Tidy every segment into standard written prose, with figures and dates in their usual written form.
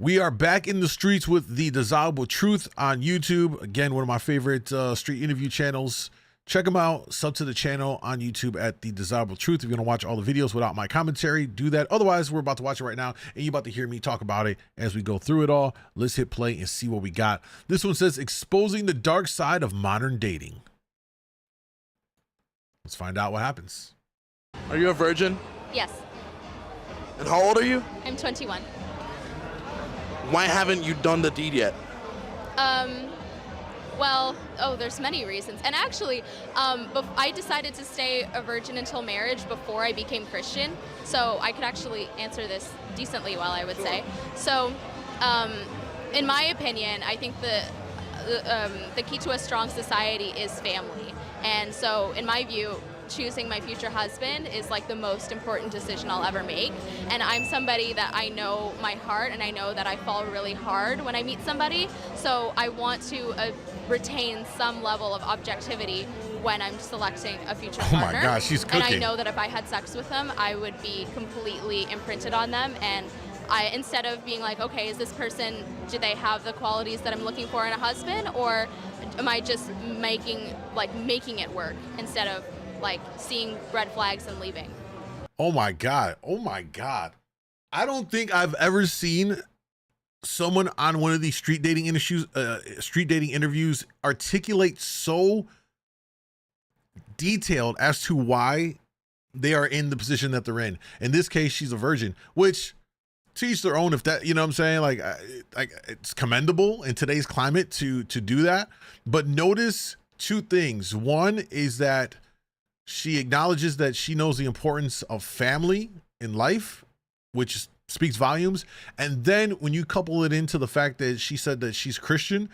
We are back in the streets with the Desirable Truth on YouTube. Again, one of my favorite street interview channels. Check them out. Sub to the channel on YouTube at the Desirable Truth. If you're going to watch all the videos without my commentary, do that. Otherwise, we're about to watch it right now, and you're about to hear me talk about it as we go through it all. Let's hit play and see what we got. This one says, exposing the dark side of modern dating. Let's find out what happens. Are you a virgin? Yes. And how old are you? I'm 21. Why haven't you done the deed yet? Well, there's many reasons. And actually, I decided to stay a virgin until marriage before I became Christian. So I could actually answer this decently well, I would say. So, in my opinion, I think the key to a strong society is family. And so, in my view, choosing my future husband is like the most important decision I'll ever make. And I'm somebody that I know my heart, and I know that I fall really hard when I meet somebody. So I want to retain some level of objectivity when I'm selecting a future partner. Oh my gosh, she's cooking. And I know that if I had sex with them, I would be completely imprinted on them. And instead of being like, okay, is this person, do they have the qualities that I'm looking for in a husband, or am I just making it work instead of like seeing red flags and leaving? Oh my God. Oh my God. I don't think I've ever seen someone on one of these street dating interviews articulate so detailed as to why they are in the position that they're in. In this case, she's a virgin, which to each their own. If that, you know what I'm saying? Like it's commendable in today's climate to do that. But notice two things. One is that she acknowledges that she knows the importance of family in life, which speaks volumes. And then when you couple it into the fact that she said that she's Christian,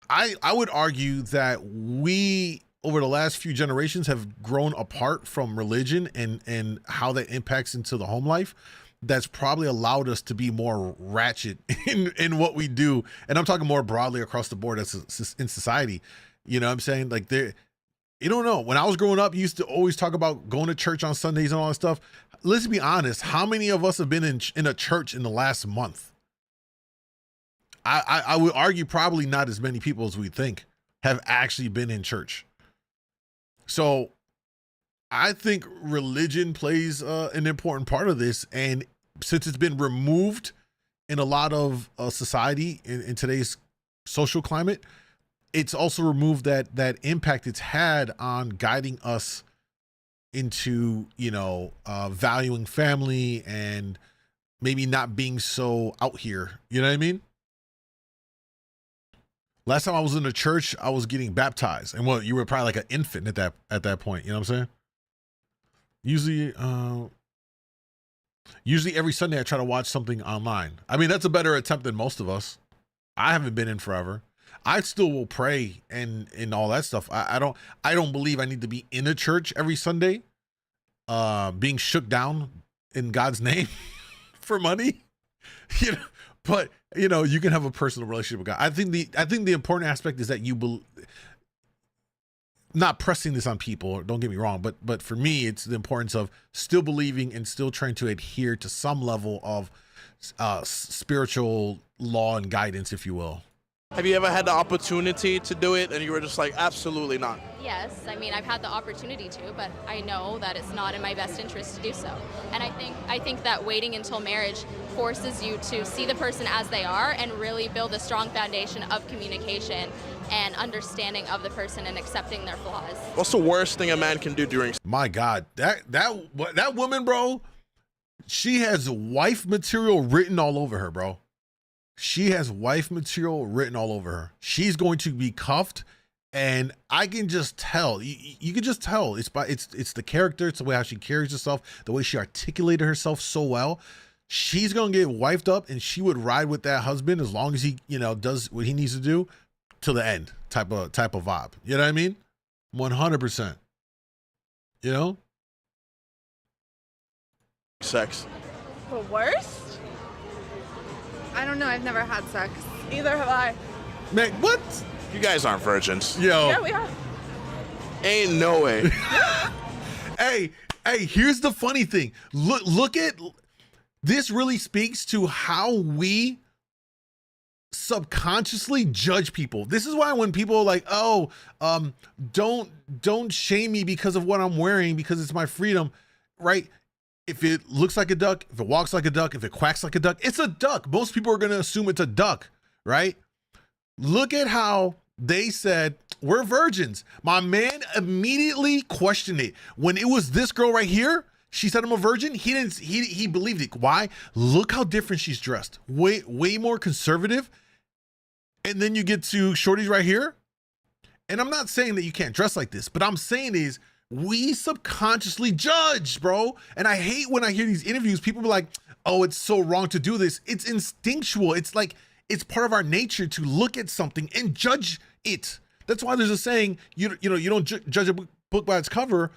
I would argue that we, over the last few generations, have grown apart from religion and how that impacts into the home life. That's probably allowed us to be more ratchet in what we do. And I'm talking more broadly across the board as in society. You know what I'm saying? Like you don't know. When I was growing up, you used to always talk about going to church on Sundays and all that stuff. Let's be honest. How many of us have been in a church in the last month? I would argue probably not as many people as we think have actually been in church. So I think religion plays an important part of this. And since it's been removed in a lot of society in today's social climate, it's also removed that impact it's had on guiding us into, valuing family and maybe not being so out here. You know what I mean? Last time I was in a church, I was getting baptized. And you were probably like an infant at that point. You know what I'm saying? Usually every Sunday I try to watch something online. I mean, that's a better attempt than most of us. I haven't been in forever. I still will pray and all that stuff. I don't believe I need to be in a church every Sunday, being shook down in God's name for money. But you can have a personal relationship with God. I think the important aspect is that not pressing this on people, don't get me wrong, but for me, it's the importance of still believing and still trying to adhere to some level of spiritual law and guidance, if you will. Have you ever had the opportunity to do it and you were just like, absolutely not? Yes, I mean, I've had the opportunity to, but I know that it's not in my best interest to do so. And I think that waiting until marriage forces you to see the person as they are and really build a strong foundation of communication and understanding of the person and accepting their flaws. What's the worst thing a man can do during? My God, that woman, bro, she has wife material written all over her, bro. She has wife material written all over her. She's going to be cuffed, and I can just tell. You can just tell. It's the character. It's the way how she carries herself, the way she articulated herself so well. She's gonna get wifed up, and she would ride with that husband as long as he, does what he needs to do till the end. Type of vibe. You know what I mean? 100%. Sex. The worst? I don't know. I've never had sex. Either have I. Man, what? You guys aren't virgins. Yo. Yeah, we are. Ain't no way. Hey, here's the funny thing. Look at this. Really speaks to how we subconsciously judge people. This is why when people are like, oh, don't shame me because of what I'm wearing, because it's my freedom, right? If it looks like a duck, if it walks like a duck, if it quacks like a duck, it's a duck. Most people are going to assume it's a duck, right? Look at how they said, we're virgins. My man immediately questioned it. When it was this girl right here, she said I'm a virgin. He believed it. Why? Look how different she's dressed. Way more conservative. And then you get to shorties right here. And I'm not saying that you can't dress like this, but I'm saying is we subconsciously judge, bro. And I hate when I hear these interviews, people be like, oh, it's so wrong to do this. It's instinctual. It's like, it's part of our nature to look at something and judge it. That's why there's a saying, you don't judge a book by its cover.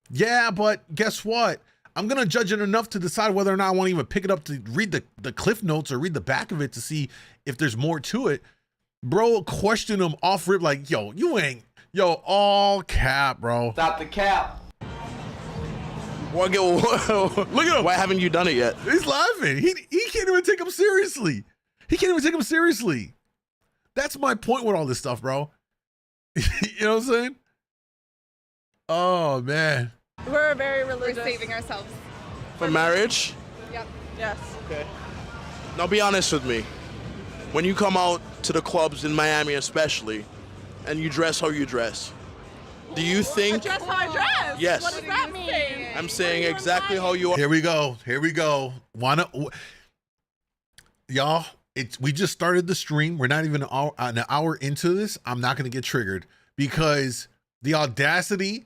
Yeah, but guess what? I'm going to judge it enough to decide whether or not I want to even pick it up to read the cliff notes or read the back of it to see if there's more to it. Bro, question him off rip like, all cap, bro. Stop the cap. Look at him. Why haven't you done it yet? He's laughing. He can't even take him seriously. He can't even take him seriously. That's my point with all this stuff, bro. You know what I'm saying? Oh, man. We're very religious. We're saving ourselves. For marriage? Yep. Yes. Okay. Now be honest with me. When you come out to the clubs in Miami especially, and you dress how you dress, do you think... Dress how I dress? Yes. What does that mean? I'm saying exactly how you are. Here we go. Y'all, we just started the stream. We're not even an hour into this. I'm not going to get triggered because the audacity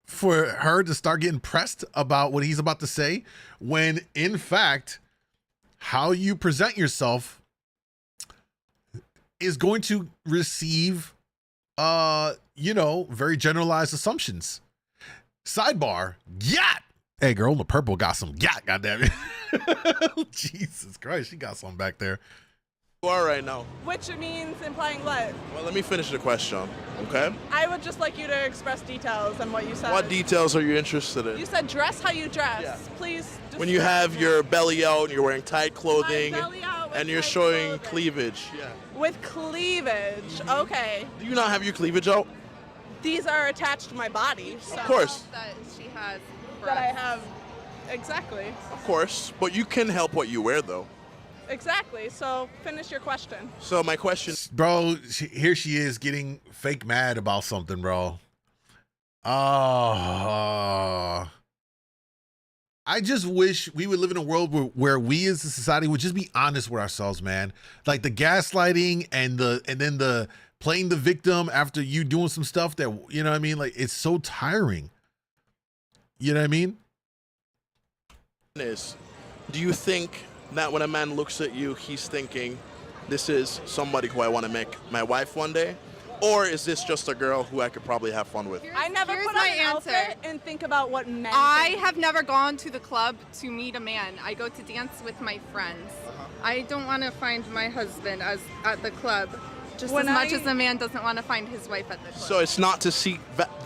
for her to start getting pressed about what he's about to say, when in fact, how you present yourself is going to receive, very generalized assumptions. Sidebar, yacht. Hey, girl, the purple got some yacht, goddammit. Jesus Christ, she got something back there. You are right now. Which means implying what? Well, let me finish the question, okay? I would just like you to express details on what you said. What details are you interested in? You said dress how you dress. Yeah. Please. When you have your belly out and you're wearing tight clothing My belly out with and you're tight showing clothing. cleavage. Yeah. With cleavage, okay. Do you not have your cleavage out? These are attached to my body. So Of course. That she has. That I have. Exactly. Of course. But you can help what you wear, though. Exactly. So finish your question. So my question... Bro, here she is getting fake mad about something, bro. Oh. I just wish we would live in a world where we as a society would just be honest with ourselves, man. Like the gaslighting and then the playing the victim after you doing some stuff that, you know what I mean? Like, it's so tiring. You know what I mean? Do you think that when a man looks at you, he's thinking, this is somebody who I want to make my wife one day? Or is this just a girl who I could probably have fun with? I never Here's put my on an answer. outfit and think about what men I think. have never gone to the club to meet a man. I go to dance with my friends. I don't want to find my husband at the club, just When as much I- as a man doesn't want to find his wife at the club. So it's not to seek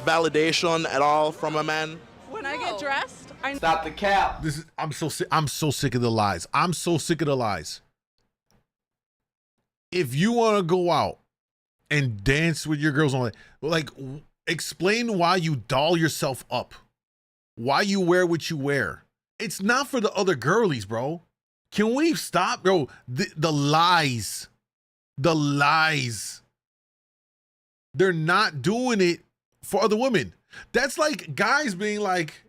validation at all from a man? When I get dressed, I Stop the cap. I'm so sick of the lies. I'm so sick of the lies. If you want to go out and dance with your girls on, like, explain why you doll yourself up, why you wear what you wear. It's not for the other girlies, bro. Can we stop, bro? The lies, they're not doing it for other women. That's like guys being like,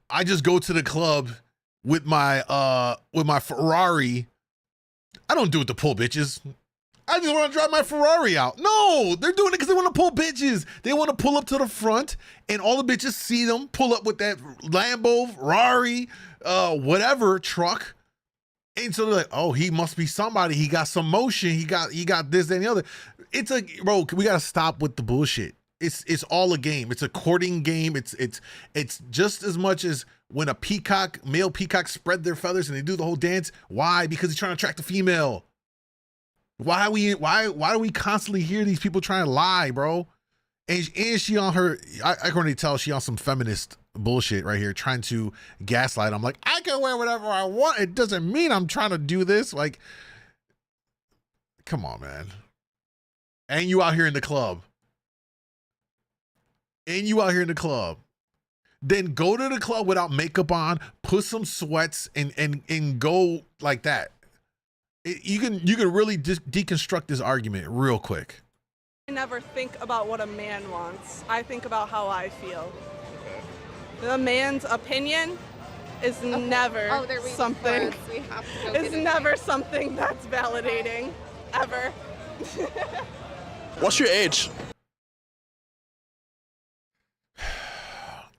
I just go to the club with my Ferrari. I don't do it to pull bitches. I just want to drive my Ferrari out. No, they're doing it because they want to pull bitches. They want to pull up to the front and all the bitches see them pull up with that Lambo, Ferrari, whatever truck. And so they're like, oh, he must be somebody. He got some motion. He got this, that, and the other. It's bro, we got to stop with the bullshit. It's all a game. It's a courting game. It's just as much as when a male peacock spread their feathers and they do the whole dance. Why? Because he's trying to attract a female. Why do we constantly hear these people trying to lie, bro? And she on her, I can already tell she on some feminist bullshit right here, trying to gaslight. I'm like, I can wear whatever I want. It doesn't mean I'm trying to do this. Like, come on, man. And you out here in the club. Then go to the club without makeup on, put some sweats, and go like that. You can really deconstruct this argument real quick. I never think about what a man wants. I think about how I feel. The man's opinion is never something. Is never something that's validating, ever. What's your age?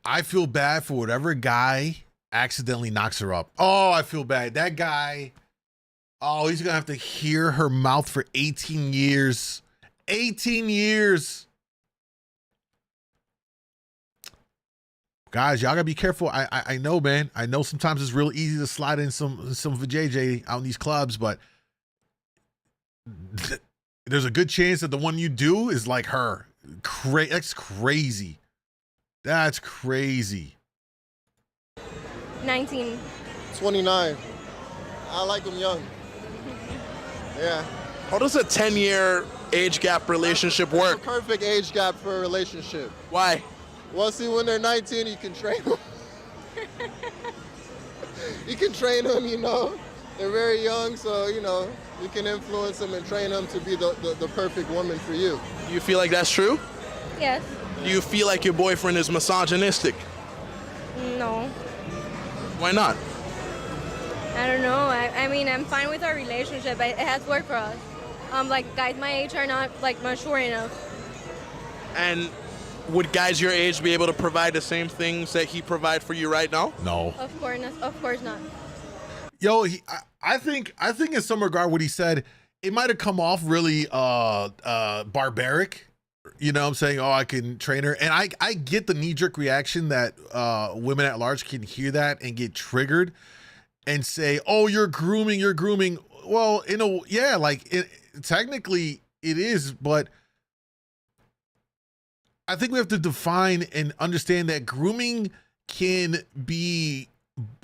I feel bad for whatever guy accidentally knocks her up. Oh, I feel bad. That guy, oh, he's going to have to hear her mouth for 18 years. 18 years. Guys, y'all got to be careful. I know, man. I know sometimes it's real easy to slide in some vajayjay out in these clubs, but there's a good chance that the one you do is like her. That's crazy. That's crazy. 19. 29. I like them young. Yeah. How does a 10-year age gap relationship work? Perfect age gap for a relationship. Why? Well, see, when they're 19, you can train them. You can train them, you know. They're very young, so, you know, you can influence them and train them to be the perfect woman for you. Do you feel like that's true? Yes. Do you feel like your boyfriend is misogynistic? No. Why not? I don't know. I mean, I'm fine with our relationship. It has worked for us. Like, guys my age are not, like, mature enough. And would guys your age be able to provide the same things that he provide for you right now? No. Of course not. Yo, I think in some regard what he said, it might have come off really barbaric. You know what I'm saying? Oh, I can train her. And I get the knee-jerk reaction that women at large can hear that and get triggered and say, oh, you're grooming. Well, technically it is, but I think we have to define and understand that grooming can be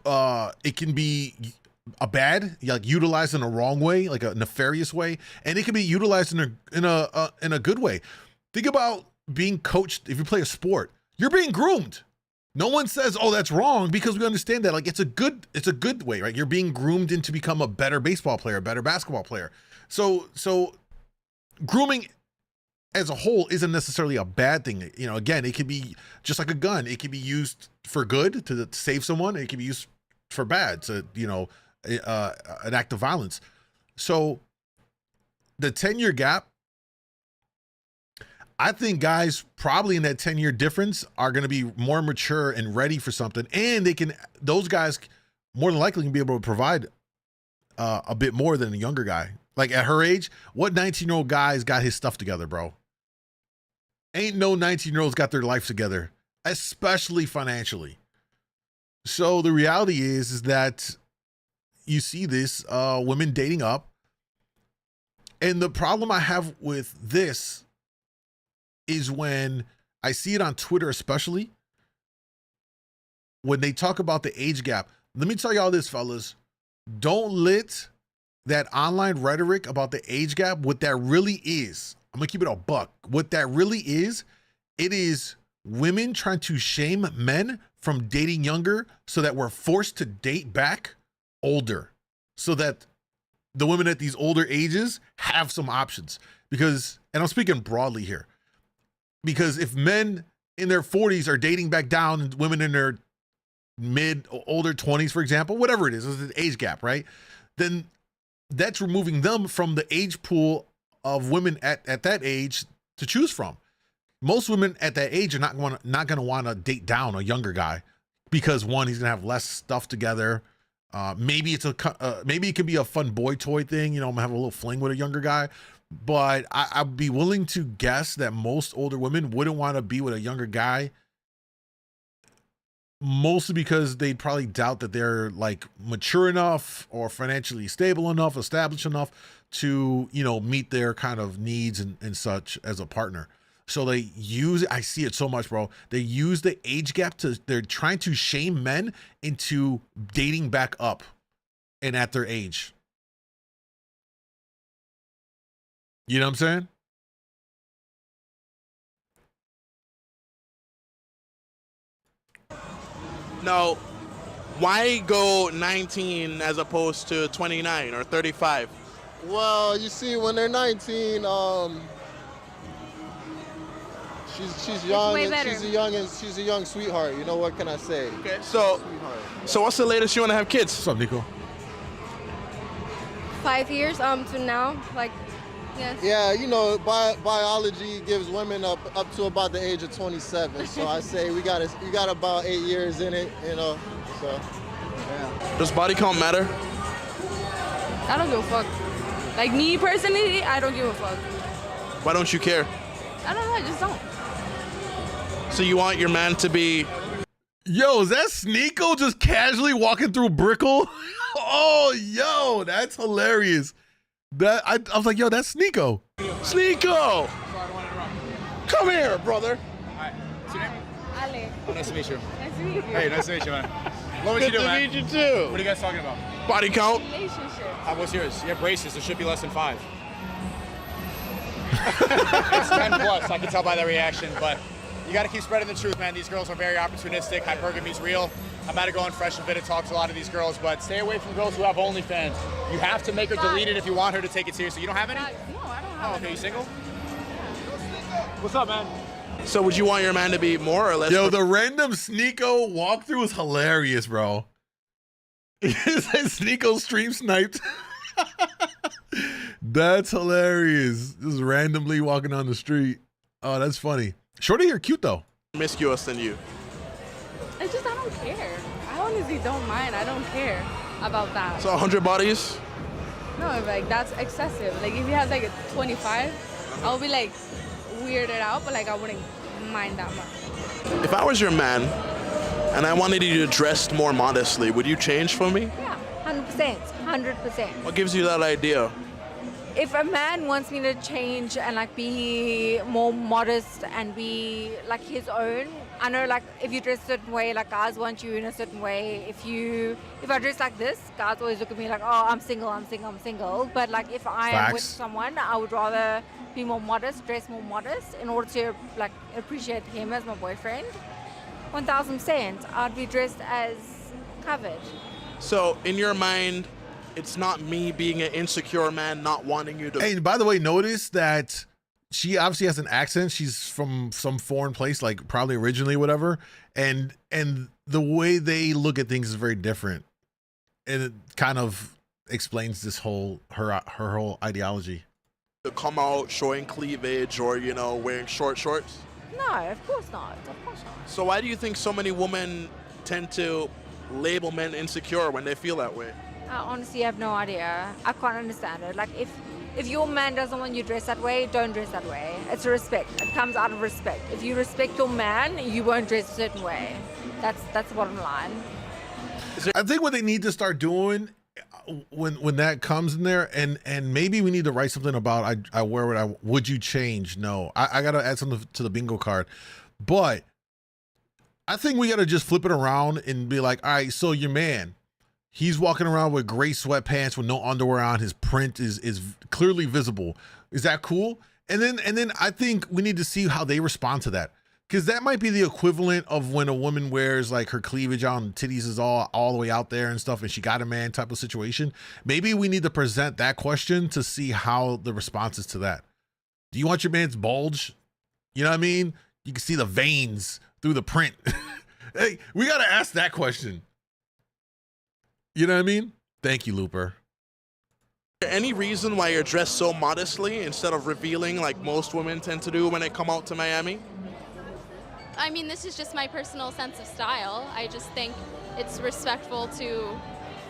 it can be a bad, like utilized in a wrong way, like a nefarious way, and it can be utilized in a good way. Think about being coached. If you play a sport, you're being groomed. No one says, "Oh, that's wrong," because we understand that like it's a good way, right? You're being groomed into become a better baseball player, a better basketball player. So grooming as a whole isn't necessarily a bad thing. You know, again, it could be just like a gun. It can be used for good to save someone. It can be used for bad to, you know, an act of violence. So the 10-year gap, I think guys probably in that 10-year difference are going to be more mature and ready for something. And those guys more than likely can be able to provide a bit more than a younger guy. Like at her age, what 19-year-old guy's got his stuff together, bro? Ain't no 19-year-olds got their life together, especially financially. So the reality is that you see this women dating up. And the problem I have with this is when I see it on Twitter, especially when they talk about the age gap. Let me tell y'all this, fellas. Don't let that online rhetoric about the age gap, what that really is, I'm gonna keep it a buck. What that really is, it is women trying to shame men from dating younger so that we're forced to date back older, so that the women at these older ages have some options. Because, and I'm speaking broadly here, because if men in their 40s are dating back down and women in their older 20s, for example, whatever it is, it's an age gap, right? Then that's removing them from the age pool of women at that age to choose from. Most women at that age are not going to want to date down a younger guy because one, he's going to have less stuff together. Maybe it could be a fun boy toy thing. You know, I'm gonna have a little fling with a younger guy, but I'd be willing to guess that most older women wouldn't want to be with a younger guy, mostly because they'd probably doubt that they're like mature enough or financially stable enough, established enough to, you know, meet their kind of needs and such as a partner. So they use, I see it so much, bro. They use the age gap they're trying to shame men into dating back up and at their age. You know what I'm saying? Now, why go 19 as opposed to 29 or 35? Well, you see, when they're 19, she's young. way And better. she's a young sweetheart. You know, what can I say? Okay, so what's the latest you want to have kids? What's up, Nico? 5 years to now, like, yes. Yeah, you know, biology gives women up to about the age of 27. So I say we got about 8 years in it, you know. So yeah. Does body count matter? I don't give a fuck. Like me personally, I don't give a fuck. Why don't you care? I don't know, I just don't. So you want your man to be... Yo, is that Sneeko just casually walking through Brickell? Oh, yo, that's hilarious. I was like, yo, that's Sneeko. Sneeko! Come here, brother. Hi. What's your name? Ale. Oh, nice to meet you. Nice to meet you. Hey, nice to meet you, man. What Good to meet you too. What are you guys talking about? Body count? Relationship. What's yours? You have braces. There should be less than 5. It's 10 plus. I can tell by the reaction, but you got to keep spreading the truth, man. These girls are very opportunistic. Hypergamy's real. I'm about to go on Fresh and Fit and talk to a lot of these girls, but stay away from girls who have OnlyFans. You have to make her delete it if you want her to take it seriously. You don't have any? No, I don't have Oh, okay. You single? What's up, man? So would you want your man to be more or less? Yo, the random Sneeko walkthrough is hilarious, bro. Sneeko stream sniped. That's hilarious. Just randomly walking on the street. Oh, that's funny. Shorty, you're cute though. Promiscuous than you. I don't care. I honestly don't mind. I don't care about that. So 100 bodies? No, like that's excessive. Like if you have like a 25, I'll be like weirded out, but like I wouldn't mind that much. If I was your man and I wanted you to dress more modestly, would you change for me? Yeah, 100%. 100%. What gives you that idea? If a man wants me to change and like be more modest and be like his own, I know like if you dress a certain way, like guys want you in a certain way. If I dress like this, guys always look at me like, oh, I'm single. But like if I am with someone, I would rather be more modest, dress more modest in order to like appreciate him as my boyfriend. 1000%, I'd be dressed as covered. So in your mind, it's not me being an insecure man not wanting you to... Hey, by the way, notice that she obviously has an accent. She's from some foreign place, like probably originally, whatever. And the way they look at things is very different. And it kind of explains this whole, her whole ideology. To come out showing cleavage or, you know, wearing short shorts? No, of course not. Of course not. So why do you think so many women tend to label men insecure when they feel that way? I honestly have no idea. I can't understand it. Like if your man doesn't want you to dress that way, don't dress that way. It's respect. It comes out of respect. If you respect your man, you won't dress a certain way. That's the bottom line. I think what they need to start doing when that comes in there, and maybe we need to write something about I wear what would you change? No, I gotta add something to the bingo card, but I think we gotta just flip it around and be like, all right, so your man, he's walking around with gray sweatpants with no underwear on. His print is clearly visible. Is that cool? And then I think we need to see how they respond to that. Because that might be the equivalent of when a woman wears like her cleavage on, titties is all the way out there and stuff, and she got a man type of situation. Maybe we need to present that question to see how the response is to that. Do you want your man's bulge? You know what I mean? You can see the veins through the print. Hey, we got to ask that question. You know what I mean? Thank you, Looper. Any reason why you're dressed so modestly instead of revealing like most women tend to do when they come out to Miami? I mean, this is just my personal sense of style. I just think it's respectful to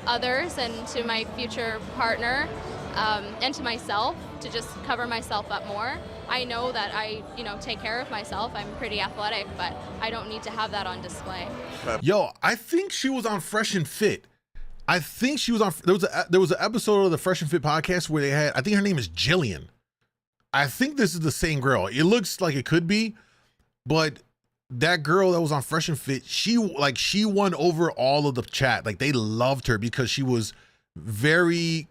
others and to my future partner and to myself to just cover myself up more. I know that I, take care of myself. I'm pretty athletic, but I don't need to have that on display. Yo, I think she was on Fresh and Fit. I think she was on. There was an episode of the Fresh and Fit podcast where they had. I think her name is Jillian. I think this is the same girl. It looks like it could be, but that girl that was on Fresh and Fit, she won over all of the chat. Like they loved her because she was very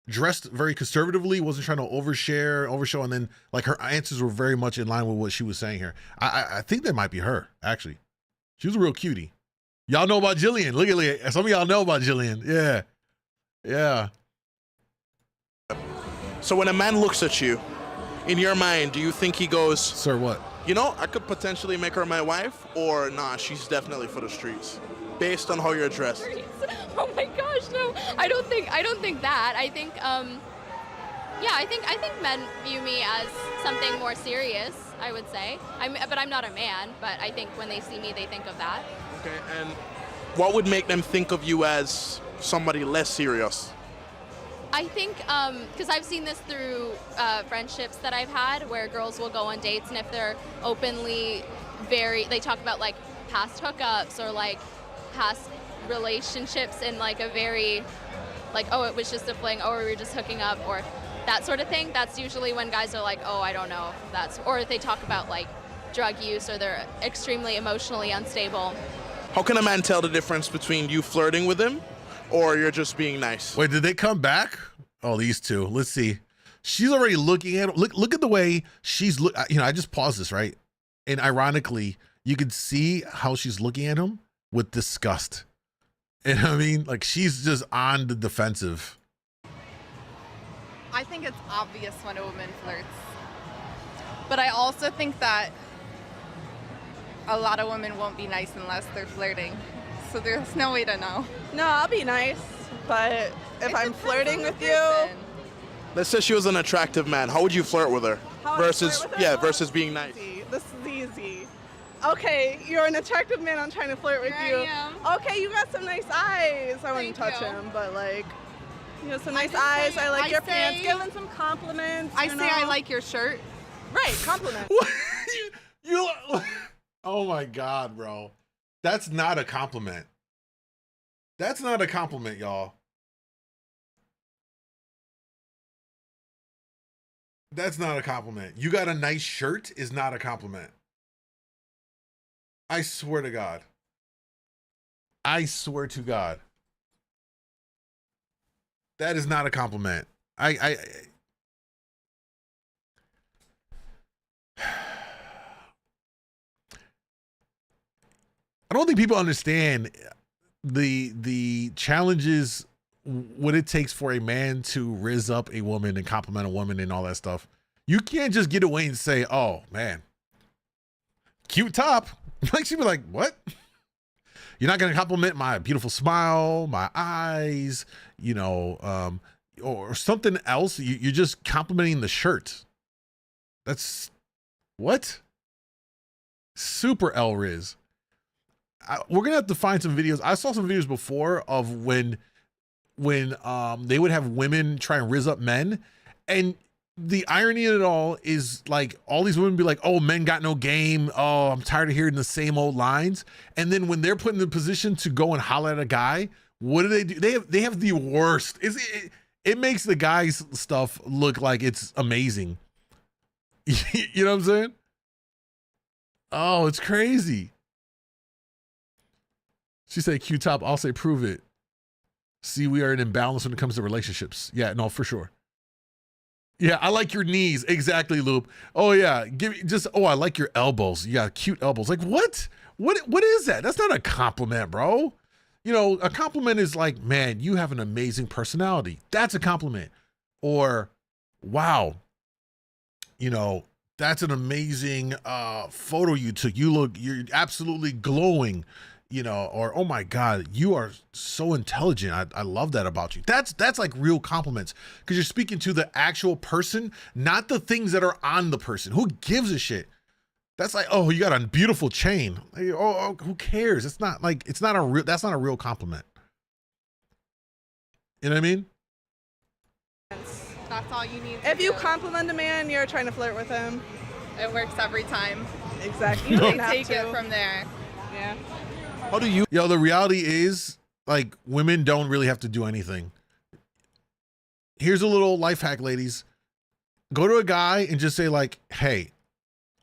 dressed very conservatively, wasn't trying to overshow, and then like her answers were very much in line with what she was saying here. I think that might be her, actually. She was a real cutie. Y'all know about Jillian. Look at some of y'all know about Jillian. Yeah. Yeah. So when a man looks at you, in your mind, do you think he goes, "Sir, what? You know, I could potentially make her my wife," or nah, she's definitely for the streets, based on how you're dressed? Oh my gosh, no! I don't think that. I think, yeah, I think men view me as something more serious. I would say. But I'm not a man. But I think when they see me, they think of that. Okay, and what would make them think of you as somebody less serious? I think, because I've seen this through friendships that I've had where girls will go on dates, and if they're openly they talk about like past hookups or like past relationships in like a very, like, oh, it was just a fling, or we were just hooking up, or that sort of thing. That's usually when guys are like, oh, I don't know if that's, or if they talk about like drug use or they're extremely emotionally unstable. How can a man tell the difference between you flirting with him or you're just being nice? Wait, did they come back? Oh, these two. Let's see. She's already looking at him. Look at the way she's I just paused this, right? And ironically, you can see how she's looking at him with disgust. And I mean, like she's just on the defensive. I think it's obvious when a woman flirts. But I also think that a lot of women won't be nice unless they're flirting. So there's no way to know. No, I'll be nice, but if I'm flirting with you, let's say she was an attractive man. How would you flirt with her? Versus being nice. This is easy. Okay, you're an attractive man. I'm trying to flirt with you. Okay, you got some nice eyes. I wouldn't touch him, but like, you know, some nice eyes. I like your pants. Give him some compliments. I say I like your shirt. Right, compliment. you oh my God, bro. That's not a compliment. That's not a compliment, y'all. That's not a compliment. You got a nice shirt is not a compliment. I swear to God. I swear to God. That is not a compliment. I don't think people understand the challenges, what it takes for a man to rizz up a woman and compliment a woman and all that stuff. You can't just get away and say, "Oh man, cute top." Like she'd be like, "What? You're not gonna compliment my beautiful smile, my eyes, you know, or something else? You're just complimenting the shirt." That's what? Super L-Riz. We're gonna have to find some videos. I saw some videos before of when they would have women try and rizz up men, and the irony of it all is like all these women be like, "Oh, men got no game. Oh, I'm tired of hearing the same old lines." And then when they're put in the position to go and holler at a guy, what do? They have the worst. It makes the guy's stuff look like it's amazing. You know what I'm saying? Oh, it's crazy. She said, "Q-top." I'll say, "Prove it." See, we are an imbalance when it comes to relationships. Yeah, no, for sure. Yeah, I like your knees. Exactly, Loop. Oh yeah, I like your elbows. You got cute elbows. Like what? What is that? That's not a compliment, bro. You know, a compliment is like, "Man, you have an amazing personality." That's a compliment. Or, "Wow, you know, that's an amazing photo you took. You're absolutely glowing." You know, or, "Oh my God, you are so intelligent. I love that about you." That's like real compliments because you're speaking to the actual person, not the things that are on the person. Who gives a shit? That's like, "Oh, you got a beautiful chain." Like, oh, who cares? It's not like, that's not a real compliment. You know what I mean? That's all you need. If you compliment a man, you're trying to flirt with him. It works every time. Exactly. You can take it from there. Yeah. How do you? Yo, the reality is, like, women don't really have to do anything. here's a little life hack, ladies. Go to a guy and just say like, hey,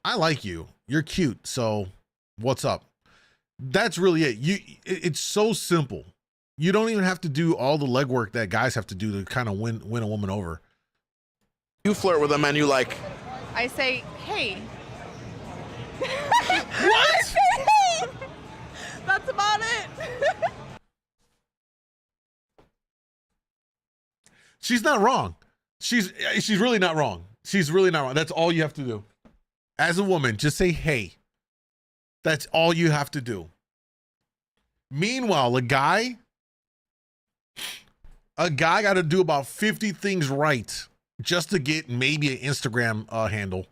I like you. You're cute. So what's up? That's really it. It's so simple. You don't even have to do all the legwork that guys have to do to kind of win a woman over. You flirt with a man you like. I say, hey. What? That's about it. She's not wrong. She's really not wrong. She's really not wrong. That's all you have to do. As a woman, just say, hey. That's all you have to do. Meanwhile, a guy got to do about 50 things right just to get maybe an Instagram handle.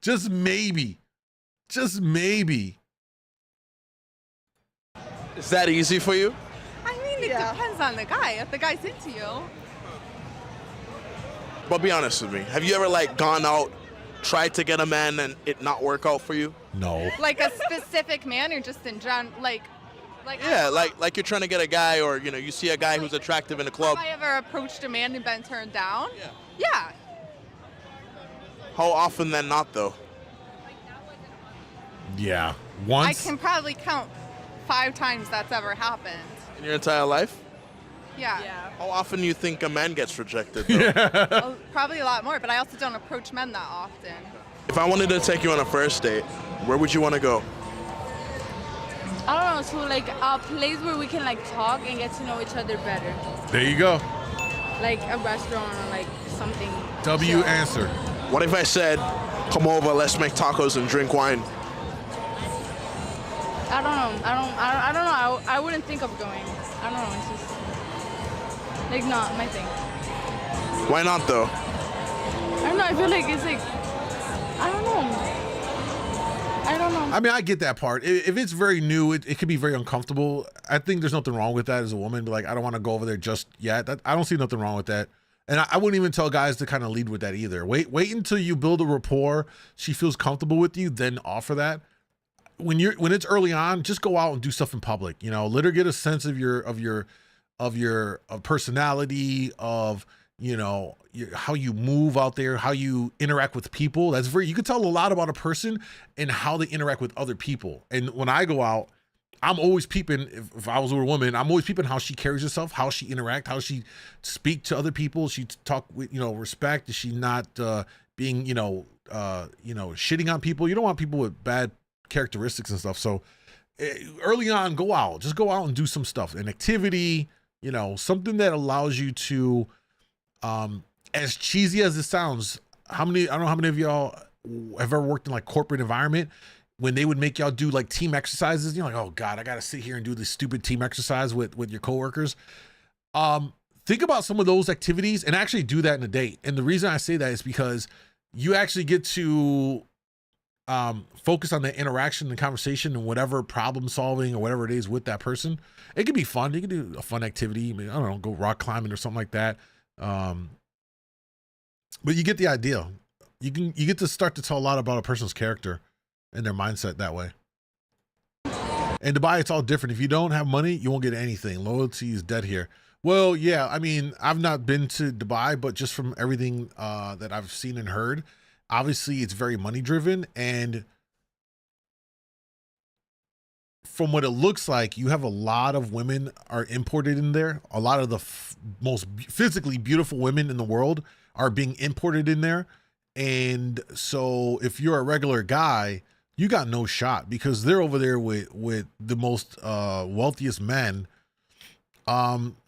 Just maybe. Is that easy for you? I mean, it depends on the guy. If the guy's into you. But be honest with me. Have you ever like gone out, tried to get a man and it not work out for you? No. Like a specific man or just in general? Like yeah, like you're trying to get a guy, or you see a guy who's attractive in a club. Have I ever approached a man and been turned down? Yeah. How often then not though? Yeah. Once. I can probably count 5 times that's ever happened. In your entire life? Yeah. How often do you think a man gets rejected though? Well, probably a lot more, but I also don't approach men that often. If I wanted to take you on a first date, where would you want to go? I don't know, to like a place where we can like talk and get to know each other better. There you go. Like a restaurant or like something. W chill. answer. What if I said, come over, let's make tacos and drink wine? I don't know. I don't know. I wouldn't think of going. I don't know. It's just like not my thing. Why not though? I don't know. I feel like it's like I don't know. I mean, I get that part. If it's very new, it could be very uncomfortable. I think there's nothing wrong with that as a woman. But like, I don't want to go over there just yet. I don't see nothing wrong with that. And I wouldn't even tell guys to kind of lead with that either. Wait until you build a rapport. She feels comfortable with you, then offer that. When it's early on, just go out and do stuff in public. Let her get a sense of your personality, of how you move out there, how you interact with people. You can tell a lot about a person and how they interact with other people. And when I go out, I'm always peeping. If I was with a woman, I'm always peeping how she carries herself, how she interact, how she speak to other people. She talk with respect. Is she not being shitting on people? You don't want people with bad characteristics and stuff. So early on, just go out and do some stuff, an activity, something that allows you to, as cheesy as it sounds, I don't know how many of y'all have ever worked in like corporate environment when they would make y'all do like team exercises. You're like, oh God, I got to sit here and do this stupid team exercise with your coworkers. Think about some of those activities and actually do that in a date. And the reason I say that is because you actually get to focus on the interaction and conversation and whatever problem solving or whatever it is with that person. It could be fun. You can do a fun activity. I mean, I don't know, go rock climbing or something like that. But you get the idea. You get to start to tell a lot about a person's character and their mindset that way. And Dubai, it's all different. If you don't have money, you won't get anything. Loyalty is dead here. Well, yeah, I mean, I've not been to Dubai, but just from everything that I've seen and heard, obviously it's very money driven. And from what it looks like, you have a lot of women are imported in there. A lot of the most physically beautiful women in the world are being imported in there. And so if you're a regular guy, you got no shot because they're over there with the most wealthiest men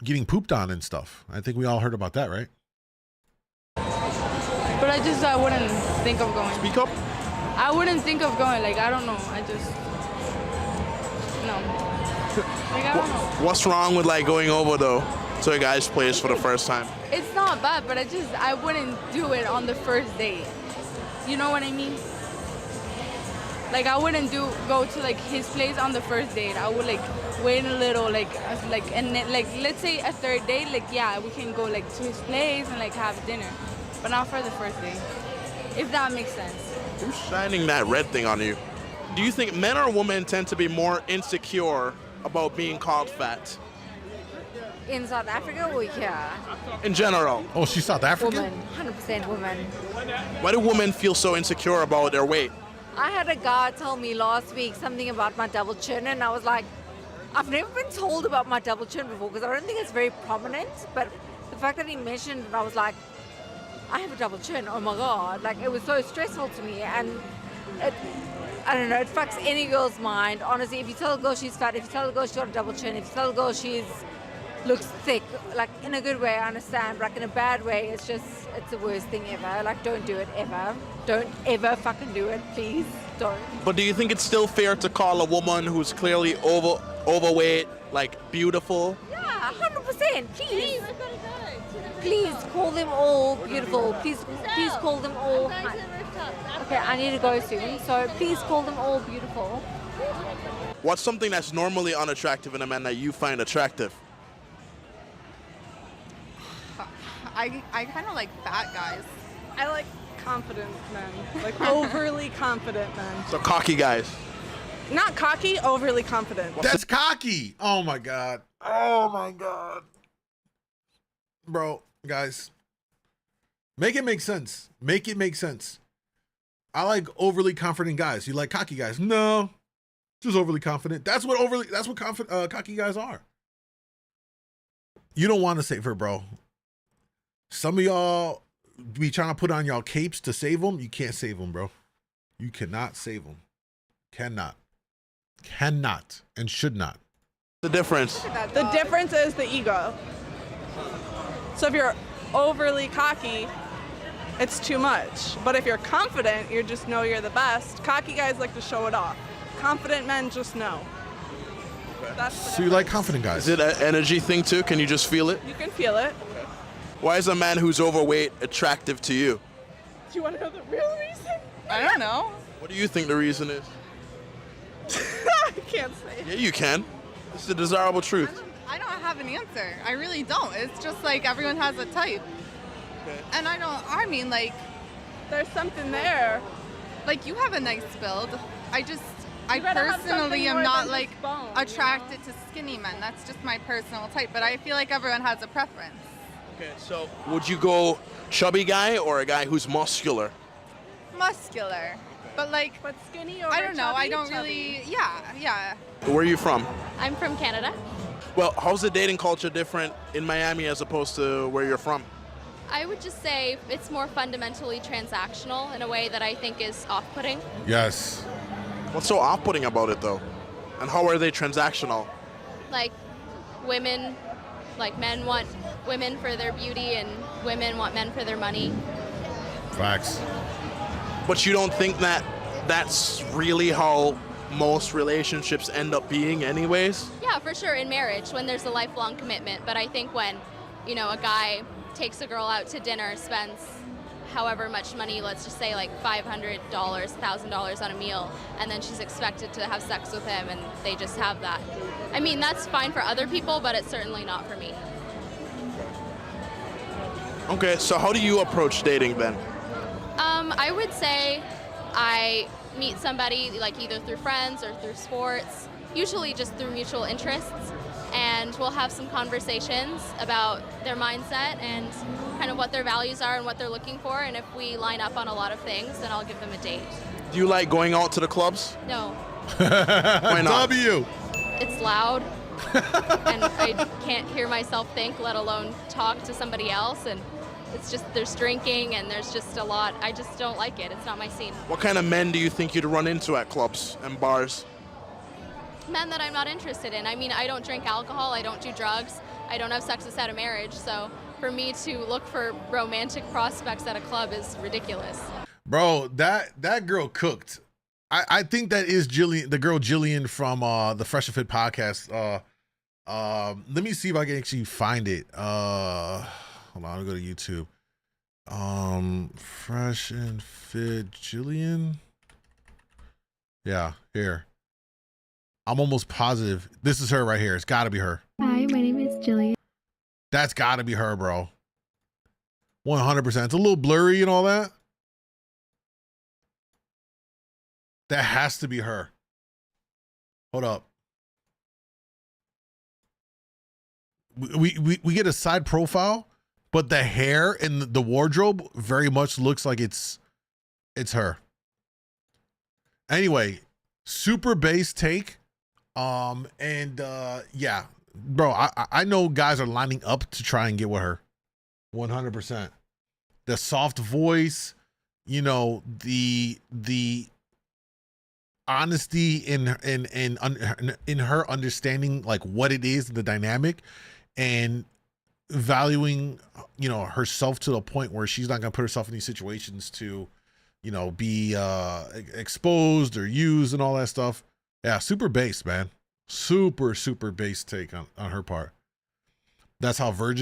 getting pooped on and stuff. I think we all heard about that, right? But I wouldn't think of going. Speak up. I wouldn't think of going. Like, I don't know. No. Like, I don't know. What's wrong with like going over though to a guy's place for the first time? It's not bad, but I wouldn't do it on the first date. You know what I mean? Like, I wouldn't go to like his place on the first date. I would like wait a little, and then, like let's say a third date, like yeah, we can go like to his place and like have dinner, but not for the first date. If that makes sense. Who's shining that red thing on you? Do you think men or women tend to be more insecure about being called fat? In South Africa or here? In general. Oh, she's South African? Woman, 100% woman. Why do women feel so insecure about their weight? I had a guy tell me last week something about my double chin, and I was like, I've never been told about my double chin before because I don't think it's very prominent, but the fact that he mentioned it, I was like, I have a double chin, oh my God. Like, it was so stressful to me, and it, I don't know, it fucks any girl's mind. Honestly, if you tell a girl she's fat, if you tell a girl she's got a double chin, if you tell a girl looks thick, like in a good way, I understand, but like in a bad way, it's the worst thing ever. Like, don't do it ever. Don't ever fucking do it, please, don't. But do you think it's still fair to call a woman who's clearly overweight, like, beautiful? Yeah, 100%, please. Please call them all beautiful. Please call them all. Okay, I need to go soon, so please call them all beautiful. What's something that's normally unattractive in a man that you find attractive? I kind of like fat guys. I like confident men, like overly confident men. So cocky guys. Not cocky, overly confident. That's cocky. Oh my God. Oh my God. Bro, guys, make it make sense. Make it make sense. I like overly confident guys. You like cocky guys? No, just overly confident. That's what cocky guys are. You don't want to save her, bro. Some of y'all be trying to put on y'all capes to save them. You can't save them, bro. You cannot save them. Cannot, and should not. The difference. The difference is the ego. So if you're overly cocky, it's too much. But if you're confident, you just know you're the best. Cocky guys like to show it off. Confident men just know. That's the So you like confident guys? Is it an energy thing too? Can you just feel it? You can feel it. Why is a man who's overweight attractive to you? Do you want to know the real reason? I don't know. What do you think the reason is? I can't say. Yeah, you can. It's the desirable truth. I don't have an answer. I really don't. It's just like everyone has a type. Okay. And I mean, like, There's something there. like you have a nice build. I You gotta have personally something am more not than like just bone, attracted to skinny men. That's just my personal type. But I feel like everyone has a preference. Okay, so would you go chubby guy or a guy who's muscular? Muscular. But like, But skinny over I don't know. chubby, I don't chubby. really, yeah. Where are you from? I'm from Canada. Well, how's the dating culture different in Miami as opposed to where you're from? I would just say it's more fundamentally transactional in a way that I think is off-putting. Yes. What's so off-putting about it though? And how are they transactional? Like men want women for their beauty and women want men for their money. Facts. But you don't think that that's really how most relationships end up being anyways? Yeah, for sure, in marriage, when there's a lifelong commitment. But I think when, a guy takes a girl out to dinner, spends however much money, let's just say like $500, $1,000 on a meal, and then she's expected to have sex with him and they just have that. I mean, that's fine for other people, but it's certainly not for me. Okay, so how do you approach dating then? I would say I meet somebody like either through friends or through sports, usually just through mutual interests, and we'll have some conversations about their mindset and kind of what their values are and what they're looking for, and if we line up on a lot of things, then I'll give them a date. Do you like going out to the clubs? No. Why not? W. It's loud, and I can't hear myself think, let alone talk to somebody else, and it's just, there's drinking and there's just a lot. I just don't like it. It's not my scene. What kind of men do you think you'd run into at clubs and bars? Men that I'm not interested in. I mean, I don't drink alcohol, I don't do drugs, I don't have sex outside of marriage, so for me to look for romantic prospects at a club is ridiculous. Bro, that girl cooked. I think that is Jillian, the girl Jillian from the Fresh and Fit podcast. Let me see if I can actually find it. Hold on, I'll go to YouTube. Fresh and Fit Jillian. Yeah, here. I'm almost positive this is her right here. It's got to be her. Hi, my name is Jillian. That's got to be her, bro. 100%. It's a little blurry and all that. That has to be her. Hold up. we get a side profile, but the hair and the wardrobe very much looks like it's her. Anyway, super base take. Yeah, bro, I know guys are lining up to try and get with her. 100%. The soft voice, you know, the honesty in her understanding like what it is, the dynamic, and valuing, you know, herself to the point where she's not gonna put herself in these situations to, you know, be exposed or used and all that stuff. Yeah, super base, man. Super base take on her part. That's how virgin